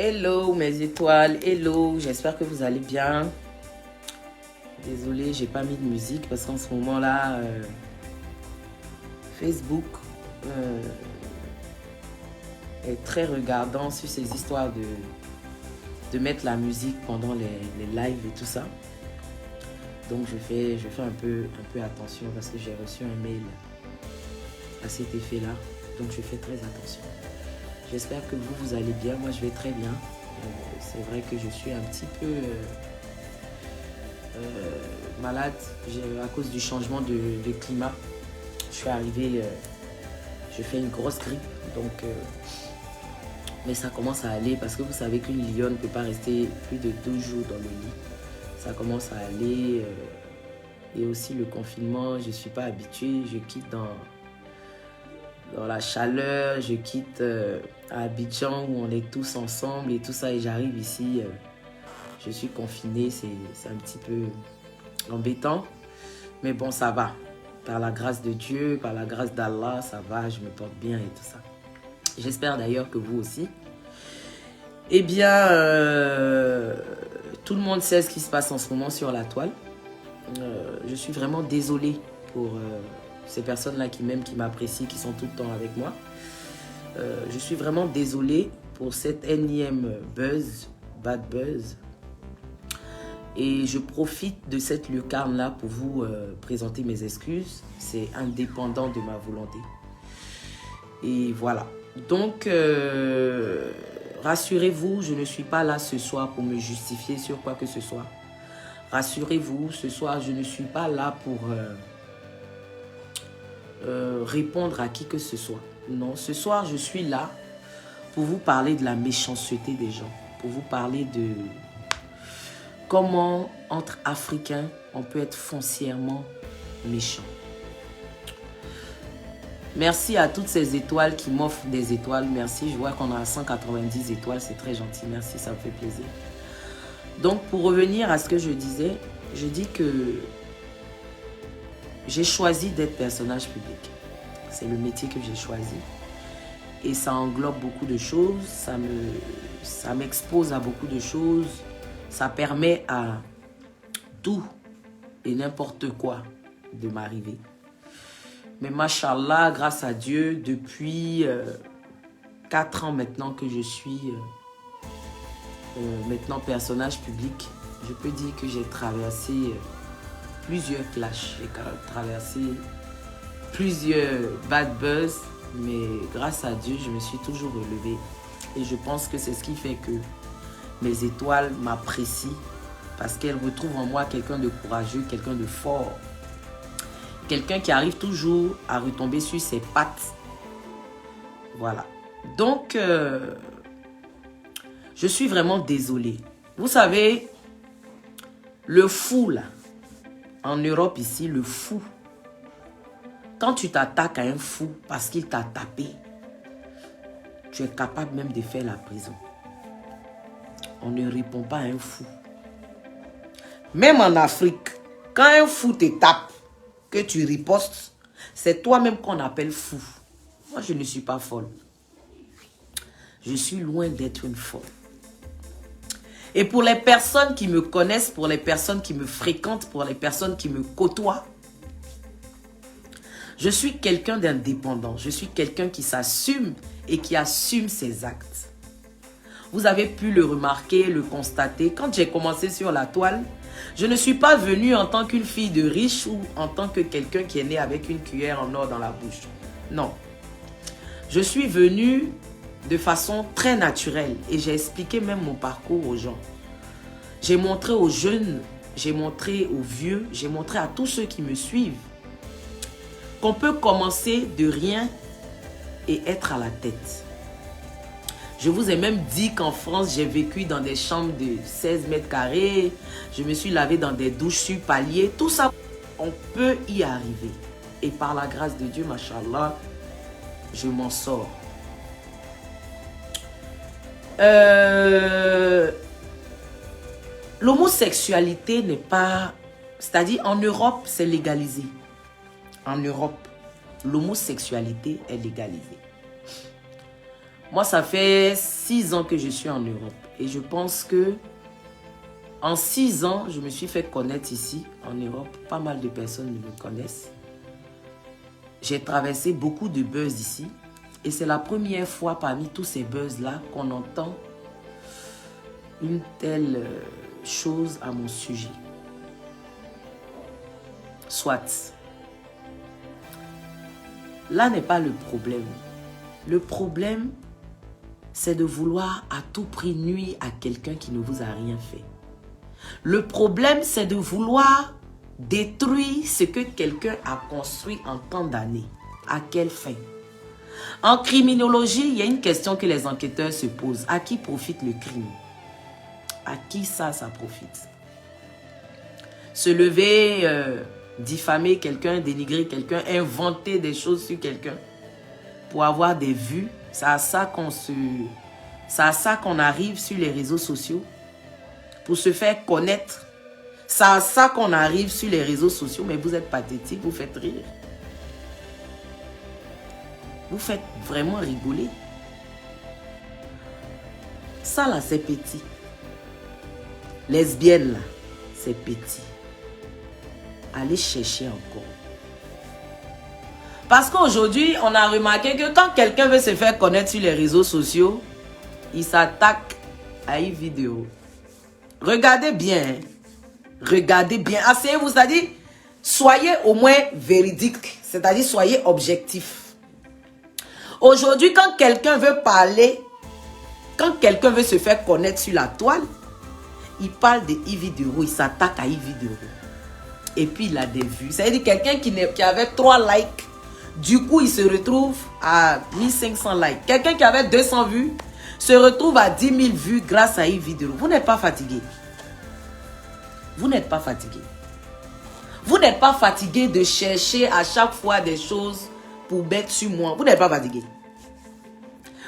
Hello mes étoiles, hello, j'espère que vous allez bien. Désolée, j'ai pas mis de musique parce qu'en ce moment là, Facebook est très regardant sur ces histoires de mettre la musique pendant les lives et tout ça. Donc je fais un peu attention parce que j'ai reçu un mail à cet effet là. Donc je fais très attention. J'espère que vous allez bien. Moi, je vais très bien. C'est vrai que je suis un petit peu malade à cause du changement de climat. Je suis arrivée, je fais une grosse grippe. Donc, mais ça commence à aller parce que vous savez qu'une lionne ne peut pas rester plus de 2 jours dans le lit. Ça commence à aller. Et aussi le confinement, je ne suis pas habituée. Je quitte dans la chaleur, je quitte à Abidjan où on est tous ensemble et tout ça, et j'arrive ici, je suis confinée, c'est un petit peu embêtant, mais bon, ça va, par la grâce de Dieu, par la grâce d'Allah, ça va, je me porte bien et tout ça. J'espère d'ailleurs que vous aussi. Eh bien, tout le monde sait ce qui se passe en ce moment sur la toile. Je suis vraiment désolée pour ces personnes-là qui m'aiment, qui m'apprécient, qui sont tout le temps avec moi. Je suis vraiment désolée pour cette énième bad buzz. Et je profite de cette lucarne-là pour vous présenter mes excuses. C'est indépendant de ma volonté. Et voilà. Donc, rassurez-vous, je ne suis pas là ce soir pour me justifier sur quoi que ce soit. Rassurez-vous, ce soir, je ne suis pas là pour répondre à qui que ce soit. Non, ce soir, je suis là pour vous parler de la méchanceté des gens. Pour vous parler de comment, entre Africains, on peut être foncièrement méchant. Merci à toutes ces étoiles qui m'offrent des étoiles. Merci, je vois qu'on a 190 étoiles. C'est très gentil. Merci, ça me fait plaisir. Donc, pour revenir à ce que je disais, je dis que j'ai choisi d'être personnage public. C'est le métier que j'ai choisi. Et ça englobe beaucoup de choses. Ça m'expose à beaucoup de choses. Ça permet à tout et n'importe quoi de m'arriver. Mais machallah, grâce à Dieu, depuis 4 ans maintenant que je suis maintenant personnage public, je peux dire que j'ai traversé plusieurs clashs, j'ai traversé plusieurs bad buzz, mais grâce à Dieu, je me suis toujours relevée. Et je pense que c'est ce qui fait que mes étoiles m'apprécient, parce qu'elles retrouvent en moi quelqu'un de courageux, quelqu'un de fort, quelqu'un qui arrive toujours à retomber sur ses pattes. Voilà. Donc, je suis vraiment désolée. Vous savez, le fou là, en Europe ici, le fou, quand tu t'attaques à un fou parce qu'il t'a tapé, tu es capable même de faire la prison. On ne répond pas à un fou. Même en Afrique, quand un fou te tape, que tu ripostes, c'est toi-même qu'on appelle fou. Moi, je ne suis pas folle. Je suis loin d'être une folle. Et pour les personnes qui me connaissent, pour les personnes qui me fréquentent, pour les personnes qui me côtoient, je suis quelqu'un d'indépendant. Je suis quelqu'un qui s'assume et qui assume ses actes. Vous avez pu le remarquer, le constater. Quand j'ai commencé sur la toile, je ne suis pas venue en tant qu'une fille de riche ou en tant que quelqu'un qui est né avec une cuillère en or dans la bouche. Non. Je suis venue de façon très naturelle et j'ai expliqué même mon parcours aux gens. J'ai montré aux jeunes, j'ai montré aux vieux, j'ai montré à tous ceux qui me suivent qu'on peut commencer de rien et être à la tête. Je vous ai même dit qu'en France, j'ai vécu dans des chambres de 16 mètres carrés. Je me suis lavé dans des douches sur palier. Tout ça, on peut y arriver. Et par la grâce de Dieu, machallah, je m'en sors. L'homosexualité n'est pas... C'est-à-dire, en Europe, c'est légalisé. En Europe, l'homosexualité est légalisée. Moi, ça fait 6 ans que je suis en Europe. Et je pense que en 6 ans, je me suis fait connaître ici, en Europe. Pas mal de personnes me connaissent. J'ai traversé beaucoup de buzz ici. Et c'est la première fois parmi tous ces buzz-là qu'on entend une telle chose à mon sujet. Soit. Là n'est pas le problème. Le problème, c'est de vouloir à tout prix nuire à quelqu'un qui ne vous a rien fait. Le problème, c'est de vouloir détruire ce que quelqu'un a construit en tant d'années. À quelle fin? En criminologie, il y a une question que les enquêteurs se posent. À qui profite le crime? À qui ça profite? Se lever, diffamer quelqu'un, dénigrer quelqu'un, inventer des choses sur quelqu'un pour avoir des vues, c'est à ça qu'on arrive sur les réseaux sociaux. Pour se faire connaître, c'est à ça qu'on arrive sur les réseaux sociaux. Mais vous êtes pathétique, vous faites rire. Vous faites vraiment rigoler. Ça là, c'est petit. Lesbienne là, c'est petit. Allez chercher encore. Parce qu'aujourd'hui, on a remarqué que quand quelqu'un veut se faire connaître sur les réseaux sociaux, il s'attaque à une vidéo. Regardez bien. Hein. Regardez bien. Asseyez-vous, c'est-à-dire, soyez au moins véridique. C'est-à-dire, soyez objectif. Aujourd'hui, quand quelqu'un veut parler, quand quelqu'un veut se faire connaître sur la toile, il parle de Yves Dero, il s'attaque à Yves Dero. Et puis, il a des vues. C'est-à-dire, quelqu'un qui avait 3 likes, du coup, il se retrouve à 1500 likes. Quelqu'un qui avait 200 vues, se retrouve à 10 000 vues grâce à Yves Dero. Vous n'êtes pas fatigué. Vous n'êtes pas fatigué. Vous n'êtes pas fatigué de chercher à chaque fois des choses pour mettre sur moi. Vous n'êtes pas fatigué.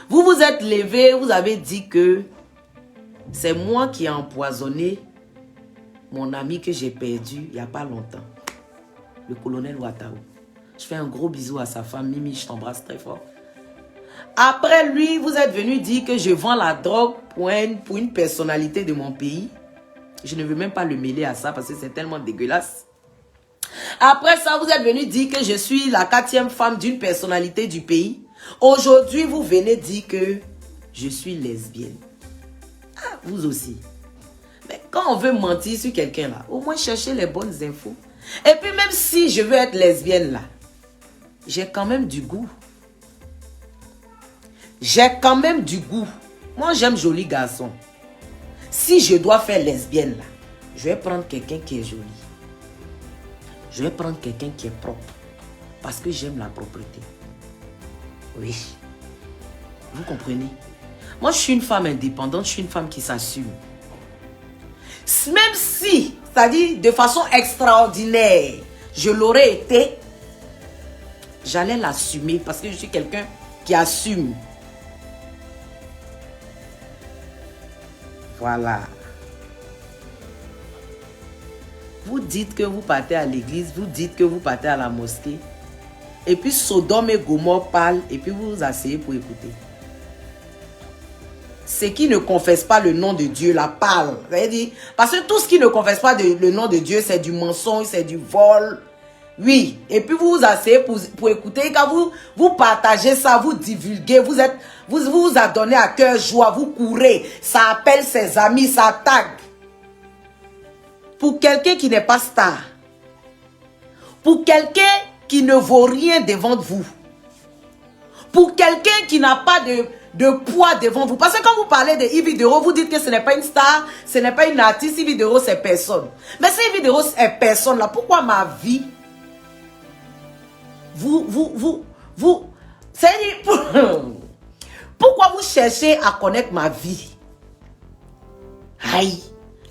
Vous vous êtes levé, vous avez dit que c'est moi qui ai empoisonné mon ami que j'ai perdu il n'y a pas longtemps. Le colonel Ouattara. Je fais un gros bisou à sa femme, Mimi, je t'embrasse très fort. Après lui, vous êtes venu dire que je vends la drogue pour une personnalité de mon pays. Je ne veux même pas le mêler à ça parce que c'est tellement dégueulasse. Après ça, vous êtes venu dire que je suis la 4e femme d'une personnalité du pays. Aujourd'hui, vous venez dire que je suis lesbienne. Ah, vous aussi. Mais quand on veut mentir sur quelqu'un là, au moins chercher les bonnes infos. Et puis même si je veux être lesbienne là, j'ai quand même du goût. J'ai quand même du goût. Moi, j'aime joli garçon. Si je dois faire lesbienne là, je vais prendre quelqu'un qui est joli. Je vais prendre quelqu'un qui est propre. Parce que j'aime la propreté. Oui. Vous comprenez? Moi, je suis une femme indépendante. Je suis une femme qui s'assume. Même si, c'est-à-dire de façon extraordinaire, je l'aurais été, j'allais l'assumer parce que je suis quelqu'un qui assume. Voilà. Vous dites que vous partez à l'église, vous dites que vous partez à la mosquée. Et puis Sodome et Gomorrhe parlent et puis vous vous asseyez pour écouter. Ceux qui ne confessent pas le nom de Dieu la parlent. Parce que tout ce qui ne confesse pas le nom de Dieu, c'est du mensonge, c'est du vol. Oui. Et puis vous vous asseyez pour écouter. Quand vous partagez ça, vous divulguez, vous vous adonnez à cœur joie, vous courez. Ça appelle ses amis, ça tag. Pour quelqu'un qui n'est pas star. Pour quelqu'un qui ne vaut rien devant vous. Pour quelqu'un qui n'a pas de poids devant vous. Parce que quand vous parlez de Yves Dero, vous dites que ce n'est pas une star, ce n'est pas une artiste. Yves Dero, c'est personne. Mais si Yves Dero est personne, là, pourquoi ma vie, pourquoi vous cherchez à connaître ma vie? Aïe,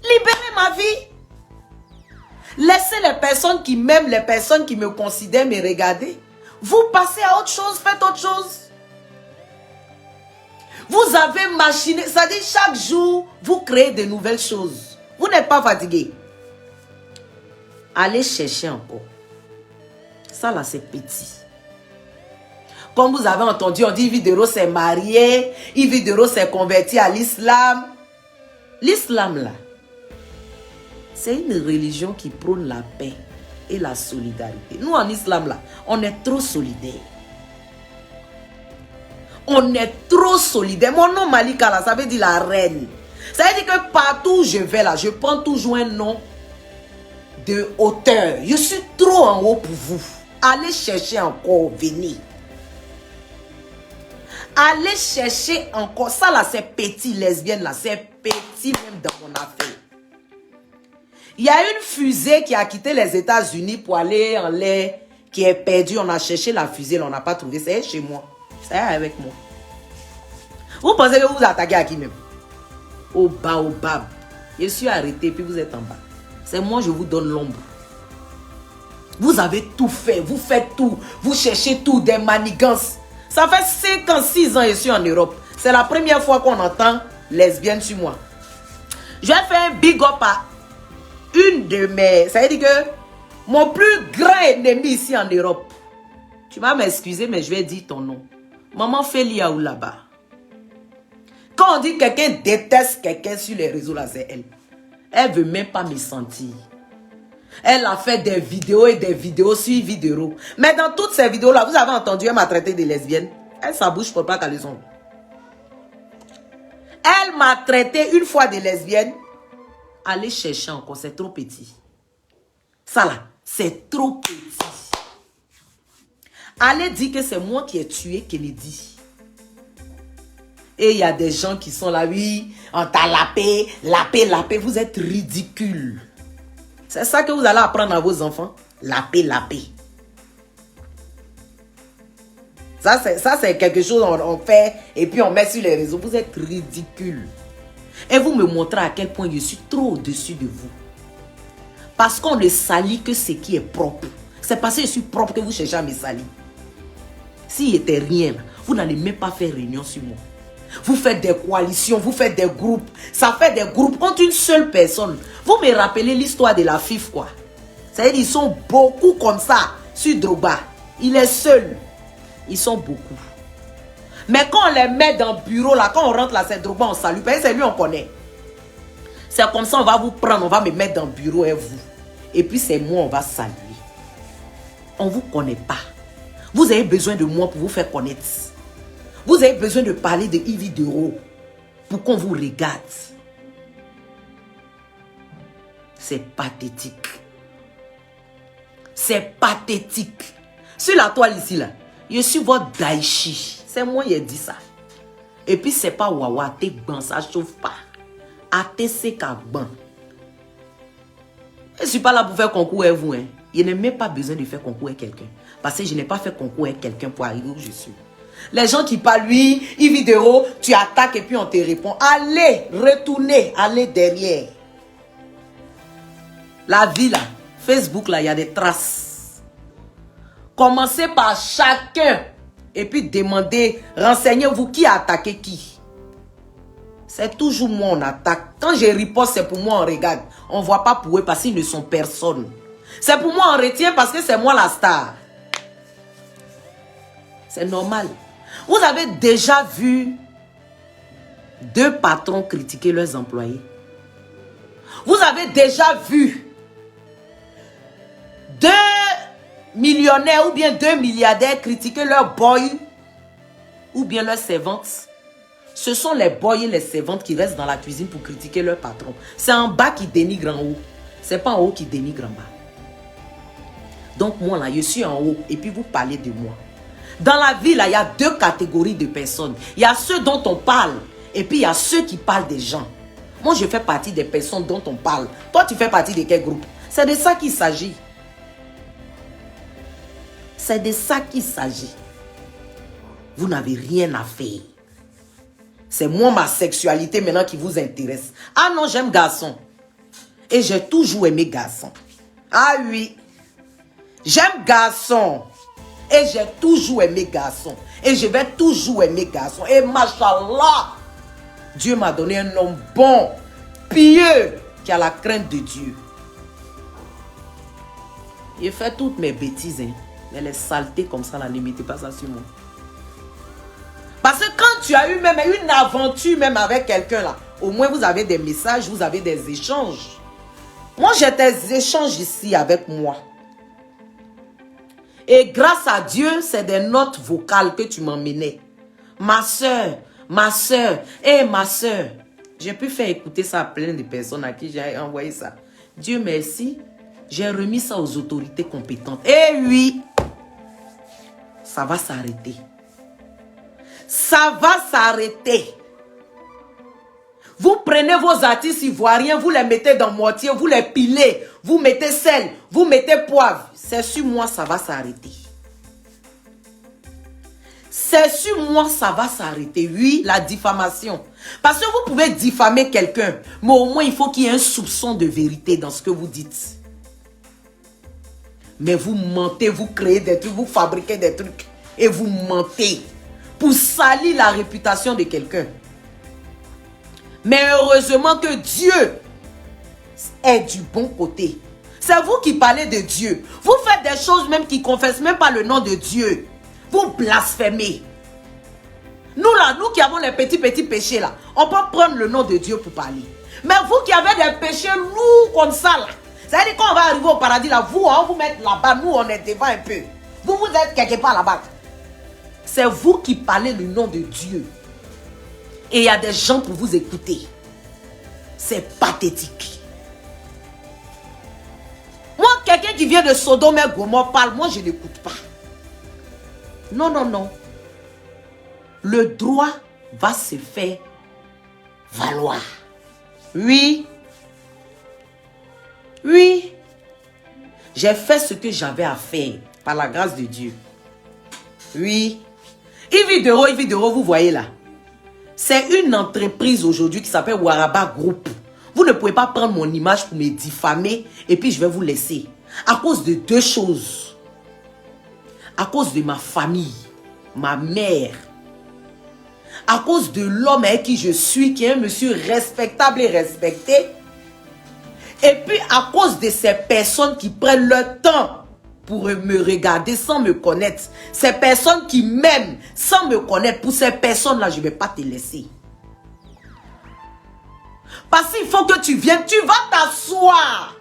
libérez ma vie. Laissez les personnes qui m'aiment, les personnes qui me considèrent me regarder. Vous passez à autre chose, faites autre chose. Vous avez machiné, c'est-à-dire chaque jour, vous créez de nouvelles choses. Vous n'êtes pas fatigué. Allez chercher encore. Ça là, c'est petit. Comme vous avez entendu, on dit Vidéro s'est marié, Vidéro s'est converti à l'islam. L'islam là, c'est une religion qui prône la paix et la solidarité. Nous en islam là, on est trop solidaires. On est trop solidaires. Mon nom Malika là, ça veut dire la reine. Ça veut dire que partout où je vais là, je prends toujours un nom de hauteur. Je suis trop en haut pour vous. Allez chercher encore, venez. Allez chercher encore. Ça là, c'est petit, lesbienne là. C'est petit même dans mon affaire. Il y a une fusée qui a quitté les États-Unis pour aller en l'air, qui est perdue. On a cherché la fusée, là, on n'a pas trouvé. C'est chez moi. C'est avec moi. Vous pensez que vous vous attaquez à qui même? Au baobab. Je suis arrêté, puis vous êtes en bas. C'est moi, je vous donne l'ombre. Vous avez tout fait, vous faites tout. Vous cherchez tout, des manigances. Ça fait 56 ans que je suis en Europe. C'est la première fois qu'on entend lesbienne sur moi. Je vais faire un big up à une de mes... Ça veut dire que mon plus grand ennemi ici en Europe. Tu vas m'excuser, mais je vais dire ton nom. Maman Félia ou là-bas. Quand on dit que quelqu'un déteste quelqu'un sur les réseaux, là, c'est elle. Elle ne veut même pas me sentir. Elle a fait des vidéos et des vidéos sur Vidéro. Mais dans toutes ces vidéos-là, vous avez entendu, elle m'a traité de lesbienne. Elle, sa bouche pour pas caleçon. Elle m'a traité une fois de lesbienne. Allez chercher encore, c'est trop petit. Ça là, c'est trop petit. Allez dire que c'est moi qui ai tué Kennedy. Et il y a des gens qui sont là, oui, on t'a lapé, vous êtes ridicules. C'est ça que vous allez apprendre à vos enfants. Lapé. Ça, c'est quelque chose qu'on fait et puis on met sur les réseaux. Vous êtes ridicules. Et vous me montrez à quel point je suis trop au-dessus de vous. Parce qu'on ne salit que ce qui est propre. C'est parce que je suis propre que vous cherchez à me salir. S'il n'était rien, vous n'allez même pas faire réunion sur moi. Vous faites des coalitions, vous faites des groupes. Ça fait des groupes contre une seule personne. Vous me rappelez l'histoire de la FIF, quoi. C'est-à-dire qu'ils sont beaucoup comme ça sur Drogba. Il est seul. Ils sont beaucoup. Mais quand on les met dans le bureau, là, quand on rentre là, c'est Drogba, on salue. Parce que c'est lui, on connaît. C'est comme ça, on va vous prendre, on va me mettre dans le bureau et vous. Et puis c'est moi, on va saluer. On ne vous connaît pas. Vous avez besoin de moi pour vous faire connaître. Vous avez besoin de parler de Vidéro pour qu'on vous regarde. C'est pathétique. C'est pathétique. Sur la toile ici, là, je suis votre Daichi. C'est moi qui ai dit ça. Et puis, c'est pas Wawa, t'es bon, ça ne chauffe pas. ATC ban. Je ne suis pas là pour faire concours avec vous. Hein. Je n'ai même pas besoin de faire concours avec quelqu'un. Parce que je n'ai pas fait concours avec quelqu'un pour arriver où je suis. Les gens qui parlent, lui, Vidéro, tu attaques et puis on te répond. Allez, retournez, allez derrière. La vie là, Facebook là, il y a des traces. Commencez par chacun et puis demandez, renseignez-vous qui a attaqué qui. C'est toujours moi on attaque. Quand je riposte, c'est pour moi on regarde. On ne voit pas pour eux parce qu'ils ne sont personne. C'est pour moi on retient parce que c'est moi la star. C'est normal. Vous avez déjà vu 2 patrons critiquer leurs employés? Vous avez déjà vu 2 millionnaires ou bien 2 milliardaires critiquer leurs boys ou bien leurs servantes? Ce sont les boys et les servantes qui restent dans la cuisine pour critiquer leur patron. C'est en bas qui dénigre en haut. C'est pas en haut qui dénigre en bas. Donc moi là, je suis en haut et puis vous parlez de moi. Dans la vie, là, il y a 2 catégories de personnes. Il y a ceux dont on parle et puis il y a ceux qui parlent des gens. Moi, je fais partie des personnes dont on parle. Toi, tu fais partie de quel groupe? C'est de ça qu'il s'agit. C'est de ça qu'il s'agit. Vous n'avez rien à faire. C'est moi, ma sexualité maintenant qui vous intéresse. Ah non, j'aime garçon. Et j'ai toujours aimé garçon. Ah oui. J'aime garçon. Et j'ai toujours aimé garçon. Et je vais toujours aimer garçon. Et machallah, Dieu m'a donné un homme bon, pieux, qui a la crainte de Dieu. Il fait toutes mes bêtises. Hein. Mais les saletés comme ça, là, ne mettez pas ça sur moi. tu as eu même une aventure même avec quelqu'un là, au moins vous avez des messages, vous avez des échanges. Moi, j'ai des échanges ici avec moi. Et grâce à Dieu, c'est des notes vocales que tu m'emmenais. Ma soeur, hé ma soeur. J'ai pu faire écouter ça à plein de personnes à qui j'ai envoyé ça. Dieu merci, j'ai remis ça aux autorités compétentes. Eh oui, ça va s'arrêter. Ça va s'arrêter. Vous prenez vos artistes ivoiriens, vous les mettez dans moitié, vous les pilez, vous mettez sel, vous mettez poivre. C'est sur moi, ça va s'arrêter. C'est sur moi, ça va s'arrêter. Oui, la diffamation. Parce que vous pouvez diffamer quelqu'un, mais au moins il faut qu'il y ait un soupçon de vérité dans ce que vous dites. Mais vous mentez, vous créez des trucs, vous fabriquez des trucs et vous mentez pour salir la réputation de quelqu'un. Mais heureusement que Dieu est du bon côté. C'est vous qui parlez de Dieu. Vous faites des choses même qui ne confessent même pas le nom de Dieu. Vous blasphémez. Nous là, nous qui avons les petits péchés là, on peut prendre le nom de Dieu pour parler. Mais vous qui avez des péchés lourds comme ça là, ça veut dire quand on va arriver au paradis là, vous, on vous mettre là-bas, nous on est devant un peu. Vous, vous êtes quelque part là-bas. C'est vous qui parlez le nom de Dieu. Et il y a des gens pour vous écouter. C'est pathétique. Moi, quelqu'un qui vient de Sodome et Gomorrhe parle, moi je n'écoute pas. Non, non, non. Le droit va se faire valoir. Oui. Oui. J'ai fait ce que j'avais à faire par la grâce de Dieu. Oui. Ividero, vous voyez là. C'est une entreprise aujourd'hui qui s'appelle Waraba Group. Vous ne pouvez pas prendre mon image pour me diffamer et puis je vais vous laisser. À cause de deux choses. À cause de ma famille, ma mère. À cause de l'homme avec qui je suis, qui est un monsieur respectable et respecté. Et puis à cause de ces personnes qui prennent le temps pour me regarder sans me connaître. Ces personnes qui m'aiment sans me connaître. Pour ces personnes-là, je ne vais pas te laisser. Parce qu'il faut que tu viennes, tu vas t'asseoir.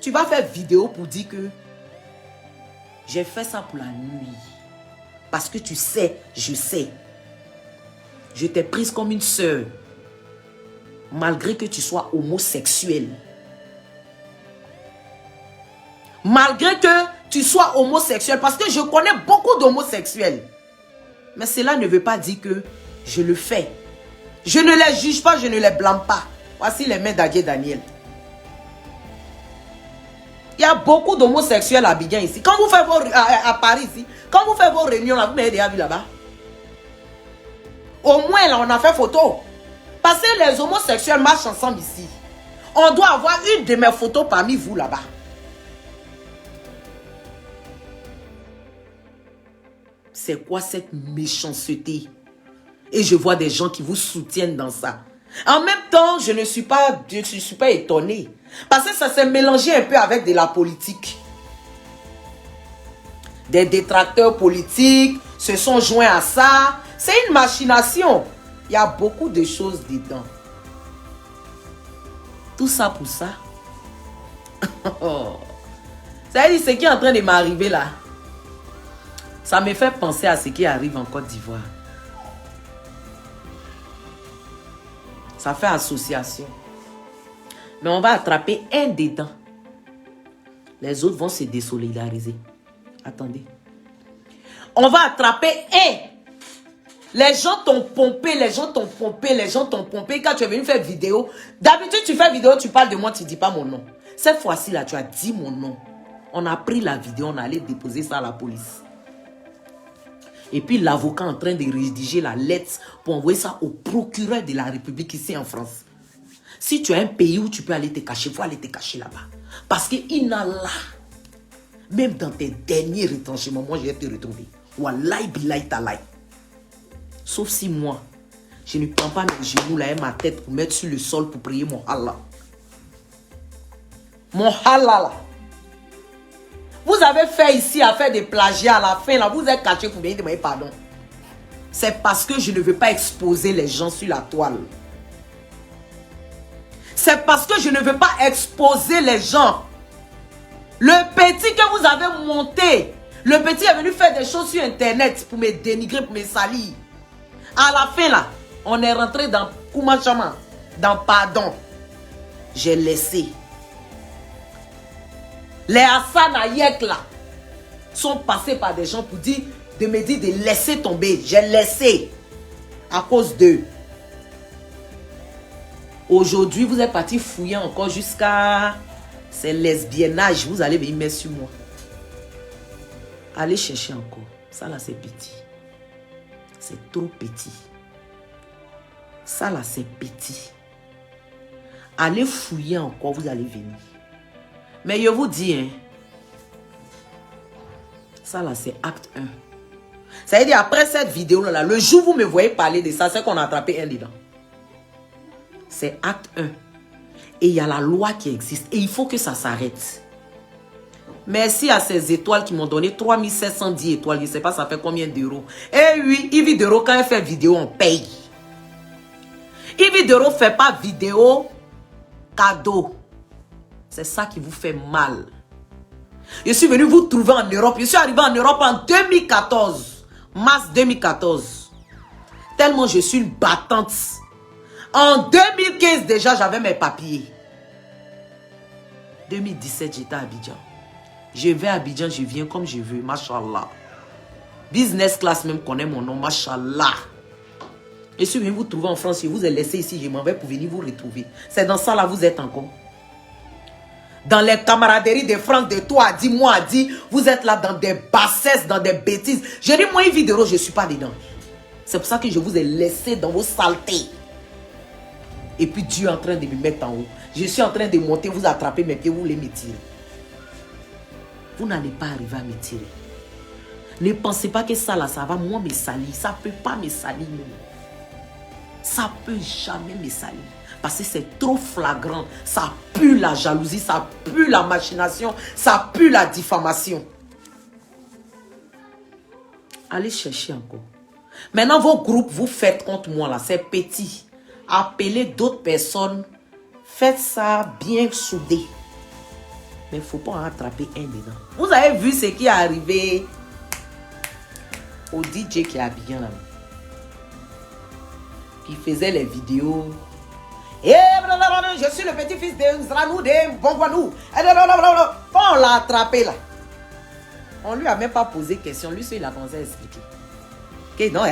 Tu vas faire vidéo pour dire que j'ai fait ça pour la nuit. Parce que tu sais, je sais. Je t'ai prise comme une sœur. Malgré que tu sois homosexuel. Malgré que tu sois homosexuel. Parce que je connais beaucoup d'homosexuels. Mais cela ne veut pas dire que je le fais. Je ne les juge pas, je ne les blâme pas. Voici les mains d'Adier Daniel. Il y a beaucoup d'homosexuels à Abidjan ici. Quand vous faites à Paris ici, quand vous faites vos réunions là, vous m'avez déjà vu là-bas. Au moins là, on a fait photo. Parce que les homosexuels marchent ensemble ici. On doit avoir une de mes photos parmi vous là-bas. C'est quoi cette méchanceté? Et je vois des gens qui vous soutiennent dans ça. En même temps, je ne suis pas étonné. Parce que ça s'est mélangé un peu avec de la politique. Des détracteurs politiques se sont joints à ça. C'est une machination. Il y a beaucoup de choses dedans. Tout ça pour ça. Ça veut dire ce qui est en train de m'arriver là. Ça me fait penser à ce qui arrive en Côte d'Ivoire. Ça fait association. Mais on va attraper un dedans. Les autres vont se désolidariser. Attendez. On va attraper un. Les gens t'ont pompé, les gens t'ont pompé, les gens t'ont pompé. Quand tu es venu faire vidéo, d'habitude tu fais vidéo, tu parles de moi, tu ne dis pas mon nom. Cette fois-ci là, tu as dit mon nom. On a pris la vidéo, on allait déposer ça à la police. Et puis l'avocat en train de rédiger la lettre pour envoyer ça au procureur de la République ici en France. Si tu as un pays où tu peux aller te cacher, il faut aller te cacher là-bas. Parce que Inallah, même dans tes derniers retranchements, moi je vais te retrouver. Wallahi billahi talahi. Sauf si moi, je ne prends pas mes genoux là et ma tête pour mettre sur le sol pour prier mon Allah. Mon Allah là. Vous avez fait ici à faire des plagiats à la fin là, vous êtes caché pour bien demander pardon. C'est parce que je ne veux pas exposer les gens sur la toile. C'est parce que je ne veux pas exposer les gens. Le petit que vous avez monté, le petit est venu faire des choses sur Internet pour me dénigrer, pour me salir. À la fin, là, on est rentré dans Koumachama, dans pardon. J'ai laissé. Les Hassan Ayek, là, sont passés par des gens pour dire, de me dire de laisser tomber. J'ai laissé. À cause d'eux. Aujourd'hui, vous êtes parti fouiller encore jusqu'à ces lesbiennages. Vous allez venir mettre sur moi. Allez chercher encore. Ça là, c'est petit. C'est trop petit. Ça là, c'est petit. Allez fouiller encore, vous allez venir. Mais je vous dis, hein, ça là, c'est acte 1. Ça veut dire, après cette vidéo-là, le jour où vous me voyez parler de ça, c'est qu'on a attrapé un dedans. C'est acte 1. Et il y a la loi qui existe. Et il faut que ça s'arrête. Merci à ces étoiles qui m'ont donné 3710 étoiles. Je ne sais pas ça fait combien d'euros. Et oui, Yves Dero, quand elle fait vidéo, on paye. Yves Dero ne fait pas vidéo cadeau. C'est ça qui vous fait mal. Je suis venu vous trouver en Europe. Je suis arrivé en Europe en 2014. Mars 2014. Tellement je suis une battante. En 2015 déjà, j'avais mes papiers. 2017, j'étais à Abidjan. Je vais à Abidjan, je viens comme je veux. Mashallah. Business class même connaît mon nom. Mashallah. Je suis venu vous trouver en France. Je vous ai laissé ici. Je m'en vais pour venir vous retrouver. C'est dans ça là vous êtes encore. Dans les camaraderies de France, de toi à 10 mois à 10, vous êtes là dans des bassesses, dans des bêtises. Je dis, moi, une vidéo, je ne suis pas dedans. C'est pour ça que je vous ai laissé dans vos saletés. Et puis Dieu est en train de me mettre en haut. Je suis en train de monter, vous attraper mes pieds, vous voulez me tirer. Vous n'allez pas arriver à me tirer. Ne pensez pas que ça là, ça va moi me salir. Ça ne peut pas me salir. Ça ne peut jamais me salir. Parce que c'est trop flagrant. Ça pue la jalousie, ça pue la machination, ça pue la diffamation. Allez chercher encore. Maintenant, vos groupes, vous faites contre moi là, c'est petit. Appelez d'autres personnes. Faites ça bien soudé. Mais il ne faut pas en attraper un dedans. Vous avez vu ce qui est arrivé au DJ qui est habillé là. Qui faisait les vidéos. Et je suis le petit-fils de Zranou de Bongwanou. On l'a attrapé là. On lui a même pas posé question. Lui, il a commencé à expliquer. Okay, non,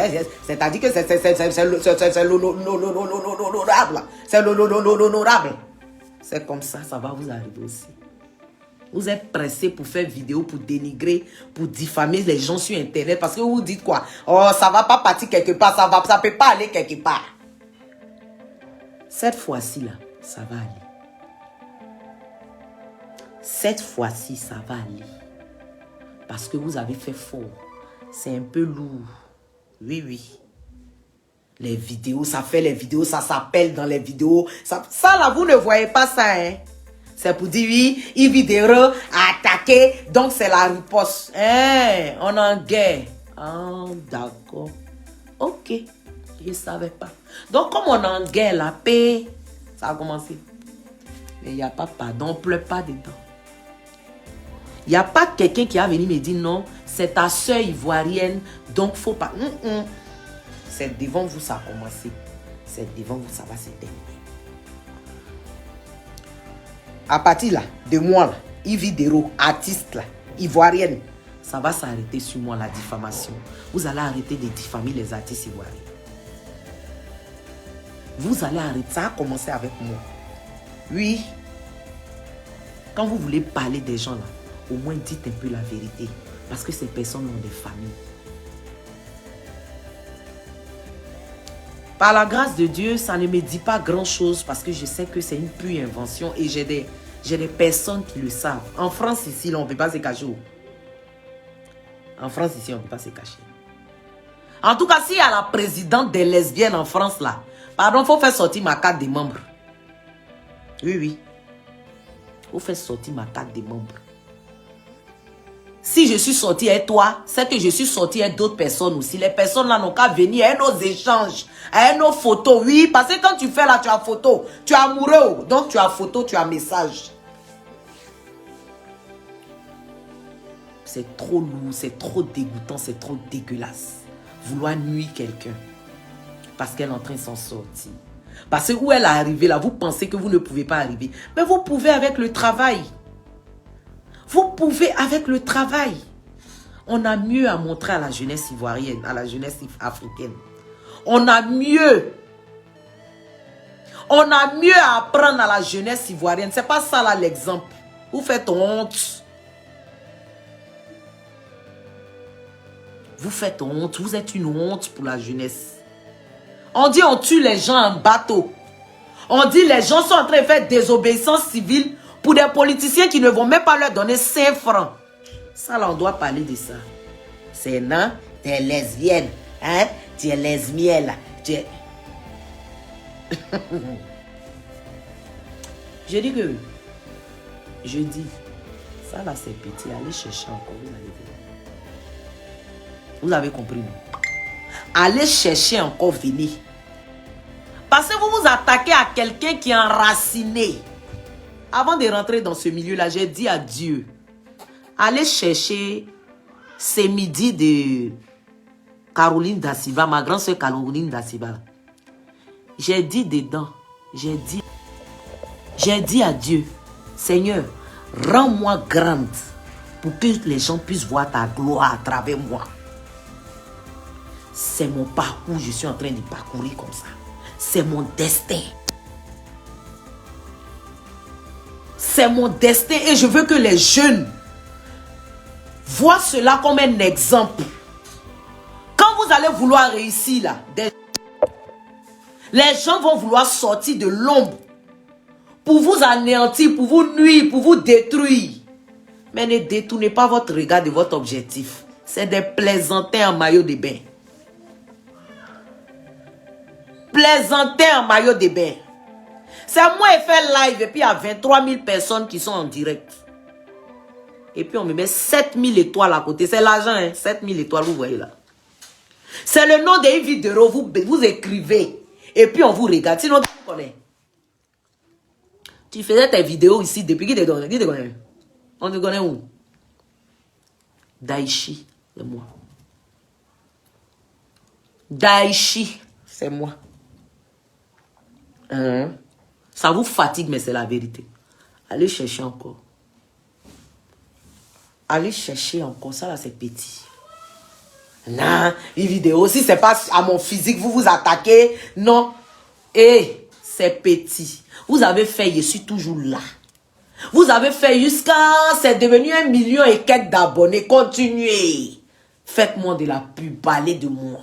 c'est-à-dire que c'est l'honorable. C'est l'honorable. C'est comme ça, ça va vous arriver aussi. Vous êtes pressé pour faire vidéo, pour dénigrer, pour diffamer les gens sur Internet. Parce que vous dites quoi? Oh, ça va pas partir quelque part, ça peut pas aller quelque part. Cette fois-ci, là, ça va aller. Cette fois-ci, ça va aller. Parce que vous avez fait fort. C'est un peu lourd. Oui, oui. Les vidéos, ça fait les vidéos, ça s'appelle dans les vidéos. Ça là, vous ne voyez pas ça, hein. C'est pour dire, oui, Yves Dero a attaqué, donc c'est la riposte. Hein, on est en guerre. Ah, d'accord. Ok. Je ne savais pas. Donc, comme on est en guerre, la paix, ça a commencé. Mais il n'y a pas pardon, on ne pleure pas dedans. Il n'y a pas quelqu'un qui a venu me dire non, c'est ta soeur ivoirienne, donc il ne faut pas. C'est devant vous, ça a commencé. C'est devant vous, ça va se terminer. À partir là, de moi, là, Yves Dero, artiste, là, ivoirienne, ça va s'arrêter sur moi, la diffamation. Vous allez arrêter de diffamer les artistes ivoiriens. Vous allez arrêter. Ça a commencé avec moi. Oui. Quand vous voulez parler des gens là, au moins dites un peu la vérité. Parce que ces personnes ont des familles. Par la grâce de Dieu, ça ne me dit pas grand-chose parce que je sais que c'est une pure invention et j'ai des personnes qui le savent. En France, ici, là, on ne peut pas se cacher. En France, ici, on ne peut pas se cacher. En tout cas, s'il y a la présidente des lesbiennes en France, là, pardon, il faut faire sortir ma carte des membres. Oui, oui. Il faut faire sortir ma carte des membres. Si je suis sortie avec toi, c'est que je suis sortie avec d'autres personnes aussi. Les personnes là n'ont qu'à venir à nos échanges, à nos photos. Oui, parce que quand tu fais là, tu as photo. Tu es amoureux. Donc tu as photo, tu as message. C'est trop lourd, c'est trop dégoûtant, c'est trop dégueulasse. Vouloir nuire quelqu'un parce qu'elle est en train de s'en sortir. Parce que où elle est arrivée là, vous pensez que vous ne pouvez pas arriver. Mais vous pouvez avec le travail. Vous pouvez avec le travail. On a mieux à montrer à la jeunesse ivoirienne, à la jeunesse africaine. On a mieux. On a mieux à apprendre à la jeunesse ivoirienne. C'est pas ça là l'exemple. Vous faites honte. Vous faites honte. Vous êtes une honte pour la jeunesse. On dit on tue les gens en bateau. On dit les gens sont en train de faire désobéissance civile pour des politiciens qui ne vont même pas leur donner 5 francs. Ça là, on doit parler de ça. C'est non, tu es lesbienne. Hein? Tu es lesbienne là. Tu es... Je dis que... Je dis... Ça là, c'est petit. Allez chercher encore. Vous allez voir. Vous avez compris, non? Allez chercher encore, venez. Parce que vous vous attaquez à quelqu'un qui est enraciné. Avant de rentrer dans ce milieu-là, j'ai dit à Dieu, allez chercher ces midis de Caroline Daciba, ma grande soeur Caroline Daciba. J'ai dit dedans, j'ai dit à Dieu, Seigneur, rends-moi grande pour que les gens puissent voir ta gloire à travers moi. C'est mon parcours, je suis en train de parcourir comme ça. C'est mon destin. C'est mon destin et je veux que les jeunes voient cela comme un exemple. Quand vous allez vouloir réussir là, les gens vont vouloir sortir de l'ombre pour vous anéantir, pour vous nuire, pour vous détruire. Mais ne détournez pas votre regard de votre objectif. C'est des plaisantins en maillot de bain. Plaisantins en maillot de bain. C'est moi qui fais live et puis il y a 23 000 personnes qui sont en direct. Et puis on me met 7 000 étoiles à côté. C'est l'argent, hein? 7 000 étoiles, vous voyez là. C'est le nom des vidéos. Vous écrivez. Et puis on vous regarde. Sinon, tu connais. Tu faisais tes vidéos ici depuis qui te donne? Qui te connaît? On te connaît où? Daichi, c'est moi. Daichi, c'est moi. Ça vous fatigue, mais c'est la vérité. Allez chercher encore. Allez chercher encore. Ça là, c'est petit. Non, une vidéo, si c'est pas à mon physique, vous vous attaquez. Non. Et c'est petit. Vous avez fait, je suis toujours là. Vous avez fait jusqu'à... C'est devenu 1 million et quelques d'abonnés. Continuez. Faites-moi de la pub. Parlez de moi.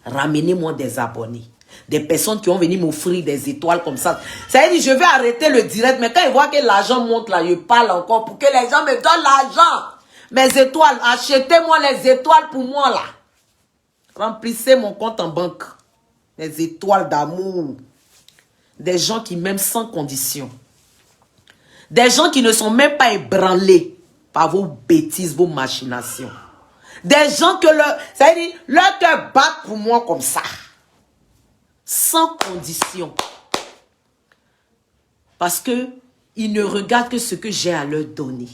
Ramenez-moi des abonnés. Des personnes qui vont venir m'offrir des étoiles comme ça. Ça veut dire, je vais arrêter le direct. Mais quand ils voient que l'argent monte là, je parle encore pour que les gens me donnent l'argent. Mes étoiles, achetez-moi les étoiles pour moi là. Remplissez mon compte en banque. Les étoiles d'amour. Des gens qui m'aiment sans condition. Des gens qui ne sont même pas ébranlés par vos bêtises, vos machinations. Des gens que ça veut dire, leur cœur bat pour moi comme ça. Sans condition. Parce que ils ne regardent que ce que j'ai à leur donner.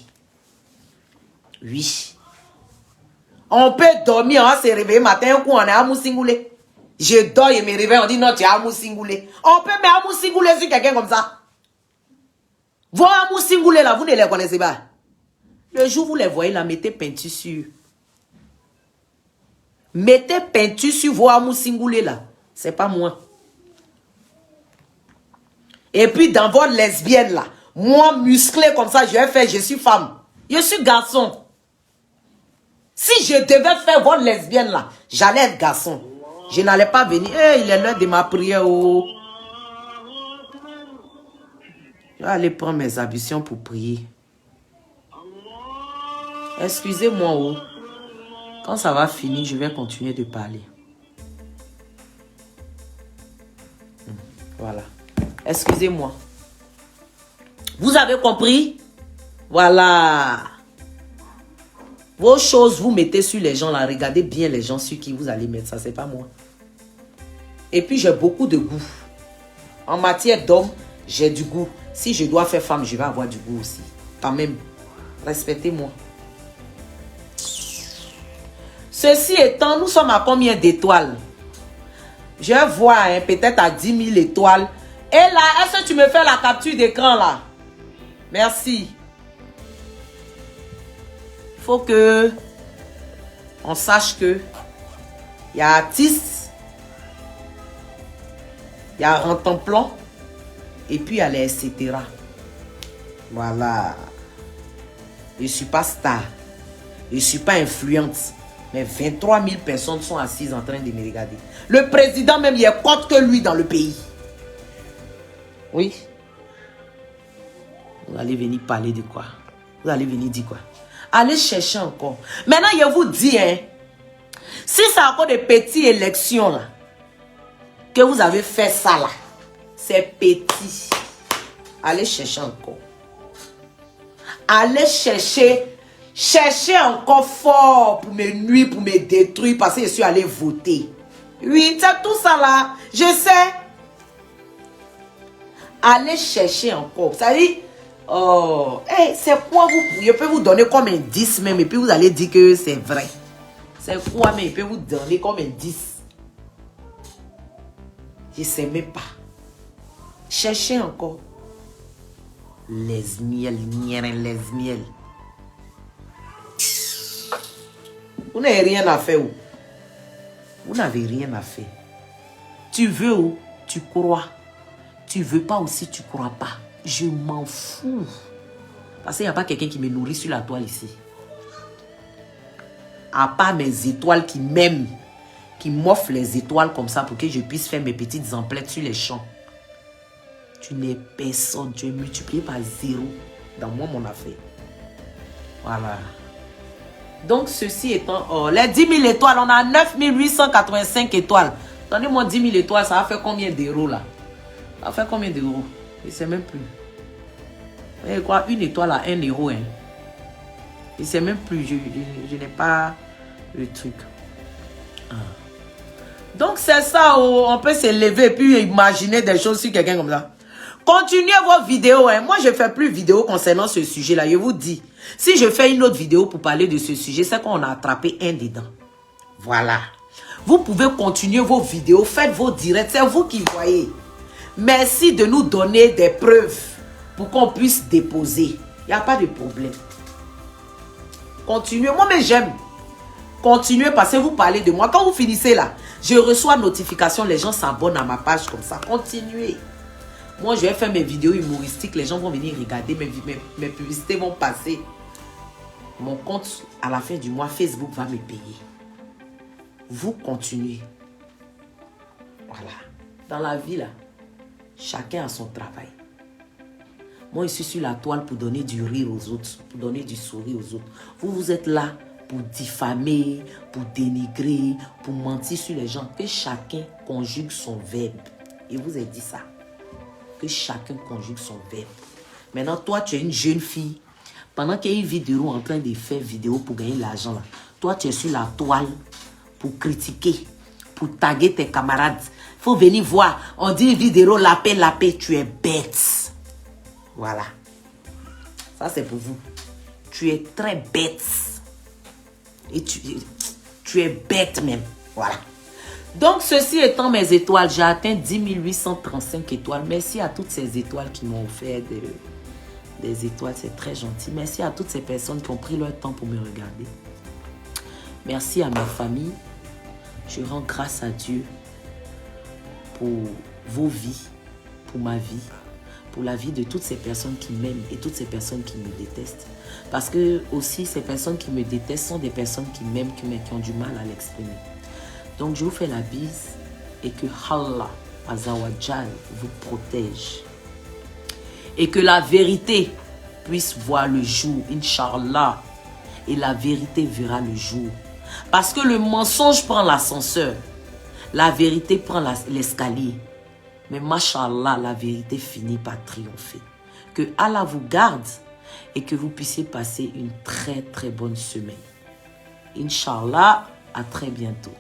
Oui. On peut dormir, on va se réveiller matin, un coup on est à Moussingoulé. Je dors et me réveille, on dit non, tu es à Moussingoulé. On peut mettre à Moussingoulé sur quelqu'un comme ça. Vous à Moussingoulé là, vous ne les connaissez pas. Le jour où vous les voyez là, mettez peinture sur. Mettez peinture sur vos Moussingoulé là. C'est pas moi. Et puis dans votre lesbienne là, moi musclé comme ça, je vais faire, je suis femme. Je suis garçon. Si je devais faire votre lesbienne là, j'allais être garçon. Je n'allais pas venir. Il est l'heure de ma prière. Oh. Je vais aller prendre mes ablutions pour prier. Excusez-moi. Oh. Quand ça va finir, je vais continuer de parler. Voilà. Excusez-moi. Vous avez compris? Voilà. Vos choses, vous mettez sur les gens là. Regardez bien les gens sur qui vous allez mettre ça. C'est pas moi. Et puis, j'ai beaucoup de goût. En matière d'homme, j'ai du goût. Si je dois faire femme, je vais avoir du goût aussi. Quand même, respectez-moi. Ceci étant, nous sommes à combien d'étoiles? Je vois hein, peut-être à 10 000 étoiles. Et là, est-ce que tu me fais la capture d'écran là? Merci. Il faut que on sache que il y a artiste, il y a Rantanplan, et puis il y a les etc. Voilà. Je ne suis pas star. Je ne suis pas influente. Mais 23 000 personnes sont assises en train de me regarder. Le président même, il est contre que lui dans le pays. Oui. Vous allez venir parler de quoi? Vous allez venir dire quoi? Allez chercher encore. Maintenant, je vous dis, hein, si c'est encore des petites élections, là, que vous avez fait ça, là, c'est petit. Allez chercher encore. Allez chercher. Cherchez encore fort pour me nuire, pour me détruire, parce que je suis allé voter. Oui, c'est tout ça là. Je sais. Allez chercher encore. Ça dit, oh, hey, c'est quoi vous? Je peux vous donner comme indice même, et puis vous allez dire que c'est vrai. C'est quoi, mais je peux vous donner comme indice. Je ne sais même pas. Cherchez encore. Les miels, les miels. Vous n'avez rien à faire. Vous n'avez rien à faire. Tu veux ou tu crois. Tu veux pas aussi, tu crois pas. Je m'en fous. Parce qu'il n'y a pas quelqu'un qui me nourrit sur la toile ici. À part mes étoiles qui m'aiment. Qui m'offrent les étoiles comme ça pour que je puisse faire mes petites emplettes sur les champs. Tu n'es personne. Tu es multiplié par 0 dans moi, mon affaire. Voilà. Donc, ceci étant, les 10 000 étoiles, on a 9 885 étoiles. Donnez-moi 10 000 étoiles, ça va faire combien d'euros là? Ça va faire combien d'euros? Je ne sais même plus. Vous voyez quoi? Une étoile à 1 euro. Hein? Je ne sais même plus. Je n'ai pas le truc. Ah. Donc, c'est ça. On peut se lever et puis imaginer des choses sur quelqu'un comme ça. Continuez vos vidéos. Hein. Moi, je ne fais plus de vidéos concernant ce sujet-là. Je vous dis. Si je fais une autre vidéo pour parler de ce sujet, c'est qu'on a attrapé un dedans. Voilà. Vous pouvez continuer vos vidéos. Faites vos directs. C'est vous qui voyez. Merci de nous donner des preuves pour qu'on puisse déposer. Il n'y a pas de problème. Continuez. Moi, mais j'aime. Continuez parce que vous parlez de moi. Quand vous finissez là, je reçois notification. Les gens s'abonnent à ma page comme ça. Continuez. Moi, je vais faire mes vidéos humoristiques. Les gens vont venir regarder. Mes publicités vont passer. Mon compte, à la fin du mois, Facebook va me payer. Vous continuez. Voilà. Dans la vie, là, chacun a son travail. Moi, je suis sur la toile pour donner du rire aux autres, pour donner du sourire aux autres. Vous êtes là pour diffamer, pour dénigrer, pour mentir sur les gens. Que chacun conjugue son verbe. Et vous ai dit ça. Que chacun conjugue son verbe. Maintenant, toi, tu es une jeune fille. Pendant qu'il y a une vidéo en train de faire vidéo pour gagner l'argent, toi, tu es sur la toile pour critiquer, pour taguer tes camarades. Il faut venir voir. On dit vidéo, la paix, tu es bête. Voilà. Ça, c'est pour vous. Tu es très bête. Et tu es bête même. Voilà. Donc, ceci étant mes étoiles, j'ai atteint 10 835 étoiles. Merci à toutes ces étoiles qui m'ont offert des étoiles. C'est très gentil. Merci à toutes ces personnes qui ont pris leur temps pour me regarder. Merci à ma famille. Je rends grâce à Dieu pour vos vies, pour ma vie, pour la vie de toutes ces personnes qui m'aiment et toutes ces personnes qui me détestent. Parce que aussi, ces personnes qui me détestent sont des personnes qui m'aiment, qui ont du mal à l'exprimer. Donc, je vous fais la bise et que Allah Azawajal vous protège. Et que la vérité puisse voir le jour, Inch'Allah. Et la vérité verra le jour. Parce que le mensonge prend l'ascenseur. La vérité prend l'escalier. Mais Masha'Allah, la vérité finit par triompher. Que Allah vous garde et que vous puissiez passer une très très bonne semaine. Inch'Allah, à très bientôt.